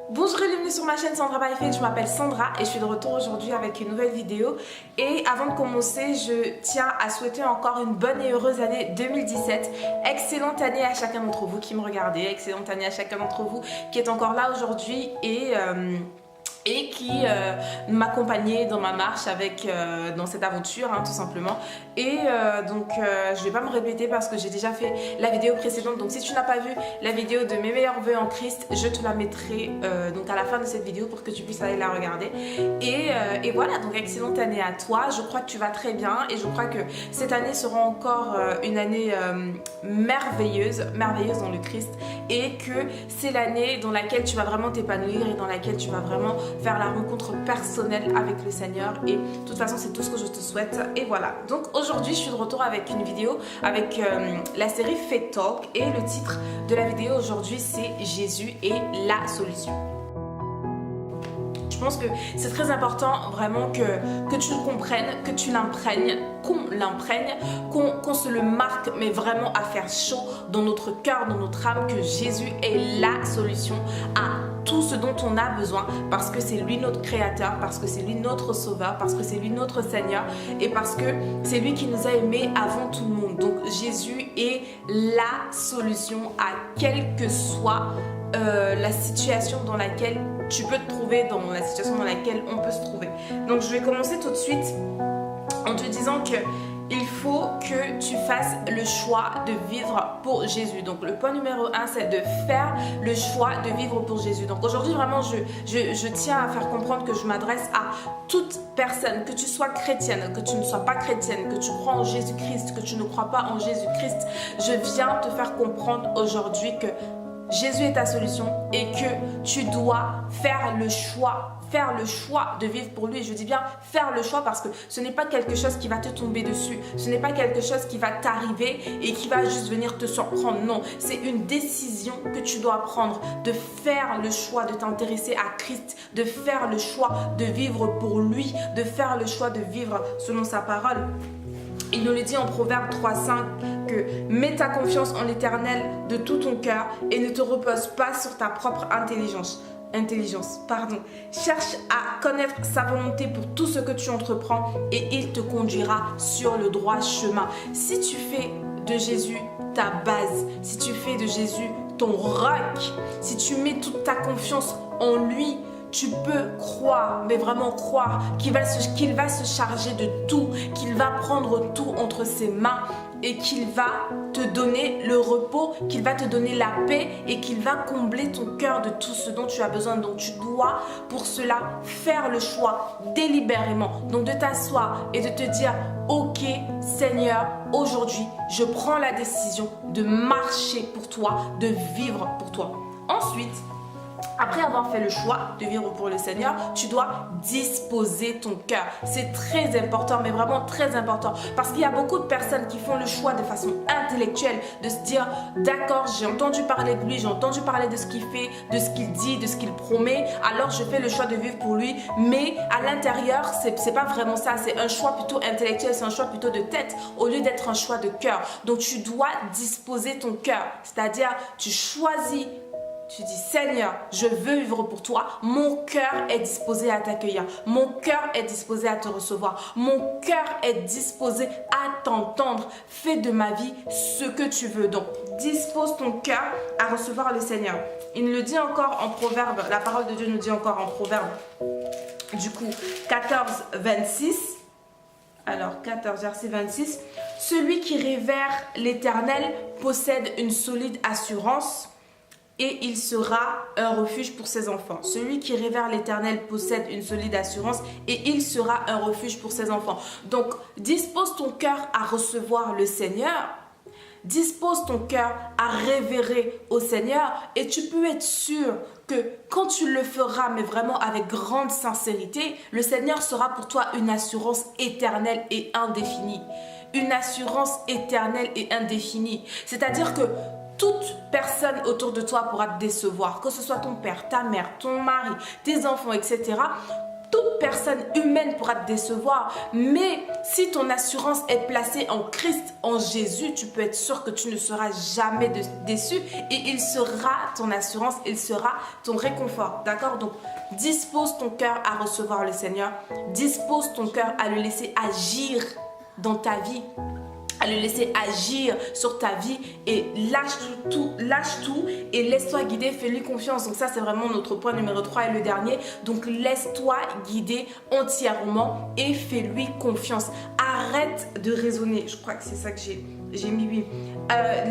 Bonjour et bienvenue sur ma chaîne Sandra by Faith, je m'appelle Sandra et je suis de retour aujourd'hui avec une nouvelle vidéo. Et avant de commencer, je tiens à souhaiter encore une bonne et heureuse année 2017. Excellente année à chacun d'entre vous qui me regardez, excellente année à chacun d'entre vous qui est encore là aujourd'hui et qui m'accompagnait dans ma marche dans cette aventure tout simplement. Et je vais pas me répéter parce que j'ai déjà fait la vidéo précédente, donc si tu n'as pas vu la vidéo de mes meilleurs vœux en Christ, je te la mettrai donc à la fin de cette vidéo pour que tu puisses aller la regarder. Et voilà, donc excellente année à toi, je crois que tu vas très bien et je crois que cette année sera encore une année merveilleuse dans le Christ, et que c'est l'année dans laquelle tu vas vraiment t'épanouir et dans laquelle tu vas vraiment faire la rencontre personnelle avec le Seigneur. Et de toute façon, c'est tout ce que je te souhaite. Et voilà, donc aujourd'hui je suis de retour avec une vidéo avec la série Faith Talk, et le titre de la vidéo aujourd'hui c'est Jésus est la solution. Je pense que c'est très important vraiment que tu le comprennes, que tu l'imprègnes, qu'on se le marque, mais vraiment à faire chaud dans notre cœur, dans notre âme, que Jésus est la solution à tout ce dont on a besoin, parce que c'est lui notre créateur, parce que c'est lui notre sauveur, parce que c'est lui notre Seigneur, et parce que c'est lui qui nous a aimés avant tout le monde. Donc Jésus est la solution à quelle que soit la situation dans laquelle tu peux te trouver, dans la situation dans laquelle on peut se trouver. Donc je vais commencer tout de suite en te disant que il faut que tu fasses le choix de vivre pour Jésus. Donc le point numéro 1, c'est de faire le choix de vivre pour Jésus. Donc aujourd'hui vraiment je tiens à faire comprendre que je m'adresse à toute personne, que tu sois chrétienne, que tu ne sois pas chrétienne, que tu crois en Jésus-Christ, que tu ne crois pas en Jésus-Christ. Je viens te faire comprendre aujourd'hui que Jésus est ta solution et que tu dois faire le choix de vivre pour lui. Je dis bien faire le choix, parce que ce n'est pas quelque chose qui va te tomber dessus, ce n'est pas quelque chose qui va t'arriver et qui va juste venir te surprendre. Non, c'est une décision que tu dois prendre, de faire le choix de t'intéresser à Christ, de faire le choix de vivre pour lui, de faire le choix de vivre selon sa parole. Il nous le dit en Proverbe 3,5 que mets ta confiance en l'Éternel de tout ton cœur et ne te repose pas sur ta propre intelligence. Cherche à connaître sa volonté pour tout ce que tu entreprends et il te conduira sur le droit chemin. Si tu fais de Jésus ta base, si tu fais de Jésus ton roc, si tu mets toute ta confiance en lui, tu peux croire, mais vraiment croire qu'il va se charger de tout, qu'il va prendre tout entre ses mains et qu'il va te donner le repos, qu'il va te donner la paix et qu'il va combler ton cœur de tout ce dont tu as besoin. Donc tu dois pour cela faire le choix délibérément, donc de t'asseoir et de te dire ok Seigneur, aujourd'hui je prends la décision de marcher pour toi, de vivre pour toi. Ensuite, après avoir fait le choix de vivre pour le Seigneur, tu dois disposer ton cœur. C'est très important, mais vraiment très important. Parce qu'il y a beaucoup de personnes qui font le choix de façon intellectuelle, de se dire d'accord, j'ai entendu parler de lui, j'ai entendu parler de ce qu'il fait, de ce qu'il dit, de ce qu'il promet, alors je fais le choix de vivre pour lui. Mais à l'intérieur, c'est pas vraiment ça. C'est un choix plutôt intellectuel, c'est un choix plutôt de tête, au lieu d'être un choix de cœur. Donc tu dois disposer ton cœur. C'est-à-dire, tu choisis. Tu dis Seigneur, je veux vivre pour toi. Mon cœur est disposé à t'accueillir. Mon cœur est disposé à te recevoir. Mon cœur est disposé à t'entendre. Fais de ma vie ce que tu veux. Donc, dispose ton cœur à recevoir le Seigneur. Il le dit encore en Proverbe. La parole de Dieu nous dit encore en Proverbe. Du coup, 14, 26. Alors, 14, verset 26. Celui qui révère l'Éternel possède une solide assurance, et il sera un refuge pour ses enfants. Celui qui révère l'Éternel possède une solide assurance et il sera un refuge pour ses enfants. Donc, dispose ton cœur à recevoir le Seigneur. Dispose ton cœur à révérer au Seigneur et tu peux être sûr que quand tu le feras, mais vraiment avec grande sincérité, le Seigneur sera pour toi une assurance éternelle et indéfinie. Une assurance éternelle et indéfinie. C'est-à-dire que toute personne autour de toi pourra te décevoir, que ce soit ton père, ta mère, ton mari, tes enfants, etc. Toute personne humaine pourra te décevoir. Mais si ton assurance est placée en Christ, en Jésus, tu peux être sûr que tu ne seras jamais déçu. Et il sera ton assurance, il sera ton réconfort. D'accord? Donc, dispose ton cœur à recevoir le Seigneur. Dispose ton cœur à le laisser agir dans ta vie, à le laisser agir sur ta vie, et lâche tout et laisse-toi guider, fais-lui confiance. Donc ça, c'est vraiment notre point numéro 3 et le dernier. Donc laisse-toi guider entièrement et fais-lui confiance. Arrête de raisonner. Je crois que c'est ça que j'ai mis, oui.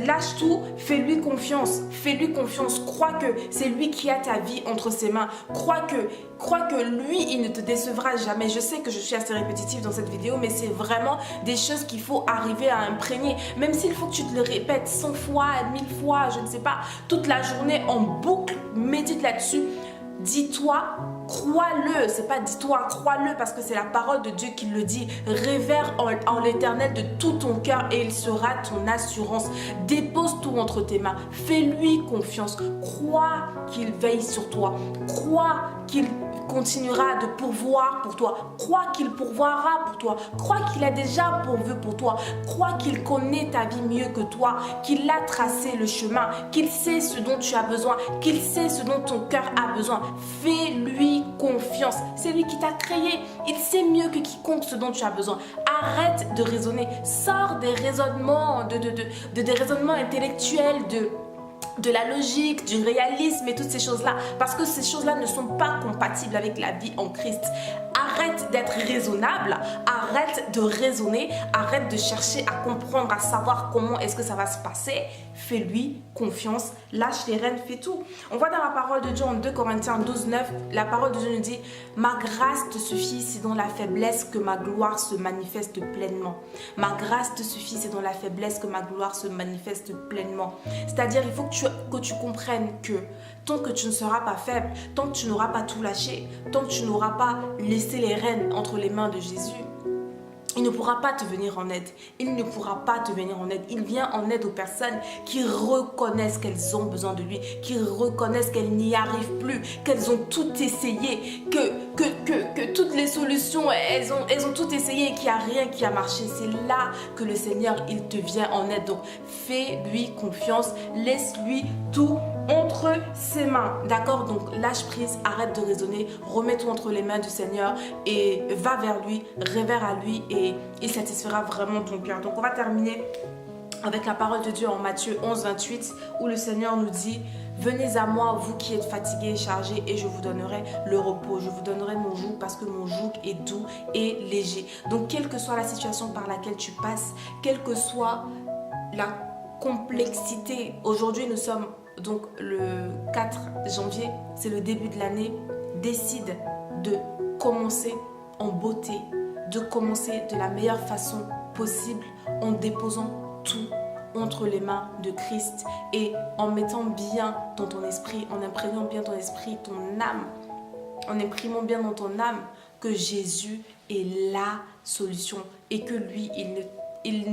Lâche tout, fais-lui confiance. Fais-lui confiance. Crois que c'est lui qui a ta vie entre ses mains. Crois que lui, il ne te décevra jamais. Je sais que je suis assez répétitive dans cette vidéo, mais c'est vraiment des choses qu'il faut arriver à imprégner. Même s'il faut que tu te le répètes 100 fois, 1000 fois, je ne sais pas, toute la journée en boucle, médite là-dessus. Dis-toi, crois-le, c'est pas dis-toi, crois-le, parce que c'est la parole de Dieu qui le dit. Révère en l'Éternel de tout ton cœur et il sera ton assurance. Dépose tout entre tes mains, fais-lui confiance, crois qu'il veille sur toi, crois qu'il continuera de pourvoir pour toi, crois qu'il pourvoira pour toi, crois qu'il a déjà pourvu pour toi, crois qu'il connaît ta vie mieux que toi, qu'il a tracé le chemin, qu'il sait ce dont tu as besoin, qu'il sait ce dont ton cœur a besoin. Fais-lui confiance, c'est lui qui t'a créé, il sait mieux que quiconque ce dont tu as besoin. Arrête de raisonner, sors des raisonnements, des raisonnements intellectuels, de la logique, du réalisme et toutes ces choses-là, parce que ces choses-là ne sont pas compatibles avec la vie en Christ. Arrête d'être raisonnable, arrête de raisonner, arrête de chercher à comprendre, à savoir comment est-ce que ça va se passer. Fais-lui confiance, lâche les rênes, fais tout. On voit dans la parole de Dieu en 2 Corinthiens 12, 9, la parole de Dieu nous dit « Ma grâce te suffit, c'est dans la faiblesse que ma gloire se manifeste pleinement. Ma grâce te suffit, c'est dans la faiblesse que ma gloire se manifeste pleinement. » C'est-à-dire, il faut que tu comprennes que tant que tu ne seras pas faible, tant que tu n'auras pas tout lâché, tant que tu n'auras pas laissé les rênes entre les mains de Jésus, il ne pourra pas te venir en aide. Il ne pourra pas te venir en aide. Il vient en aide aux personnes qui reconnaissent qu'elles ont besoin de lui, qui reconnaissent qu'elles n'y arrivent plus, qu'elles ont tout essayé, que toutes les solutions, elles ont tout essayé et qu'il n'y a rien qui a marché. C'est là que le Seigneur, il te vient en aide. Donc, fais-lui confiance, laisse-lui tout entre ses mains. D'accord? Donc, lâche prise, arrête de raisonner, remets tout entre les mains du Seigneur et va vers lui, révère à lui et il satisfera vraiment ton cœur. Donc, on va terminer avec la parole de Dieu en Matthieu 11, 28 où le Seigneur nous dit « Venez à moi, vous qui êtes fatigués et chargés, et je vous donnerai le repos. Je vous donnerai mon joug parce que mon joug est doux et léger. » Donc, quelle que soit la situation par laquelle tu passes, quelle que soit la complexité, aujourd'hui nous sommes donc le 4 janvier, c'est le début de l'année, décide de commencer en beauté, de commencer de la meilleure façon possible en déposant tout entre les mains de Christ et en mettant bien dans ton esprit, en imprégnant bien ton esprit, ton âme, en imprimant bien dans ton âme que Jésus est la solution et que lui, il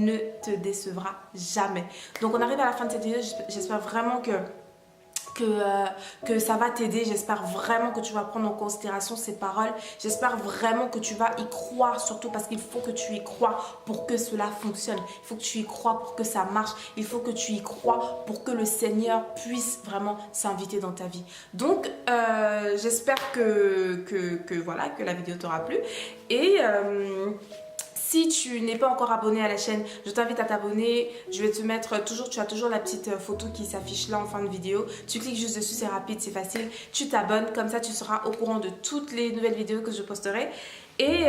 ne te décevra jamais. Donc on arrive à la fin de cette vidéo, j'espère vraiment que ça va t'aider. J'espère vraiment que tu vas prendre en considération ces paroles. J'espère vraiment que tu vas y croire, surtout parce qu'il faut que tu y crois pour que cela fonctionne. Il faut que tu y crois pour que ça marche. Il faut que tu y crois pour que le Seigneur puisse vraiment s'inviter dans ta vie. Donc, j'espère que la vidéo t'aura plu. Et si tu n'es pas encore abonné à la chaîne, je t'invite à t'abonner. Je vais te mettre tu as toujours la petite photo qui s'affiche là en fin de vidéo. Tu cliques juste dessus, c'est rapide, c'est facile. Tu t'abonnes, comme ça tu seras au courant de toutes les nouvelles vidéos que je posterai. Et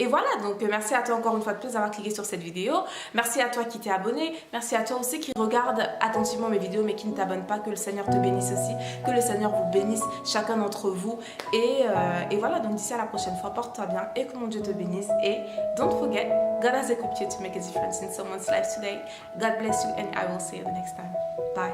voilà, donc merci à toi encore une fois de plus d'avoir cliqué sur cette vidéo. Merci à toi qui t'es abonné. Merci à toi aussi qui regarde attentivement mes vidéos mais qui ne t'abonne pas. Que le Seigneur te bénisse aussi. Que le Seigneur vous bénisse chacun d'entre vous. Et voilà, donc d'ici à la prochaine fois, porte-toi bien et que mon Dieu te bénisse. Et don't forget, God has equipped you to make a difference in someone's life today. God bless you and I will see you the next time. Bye.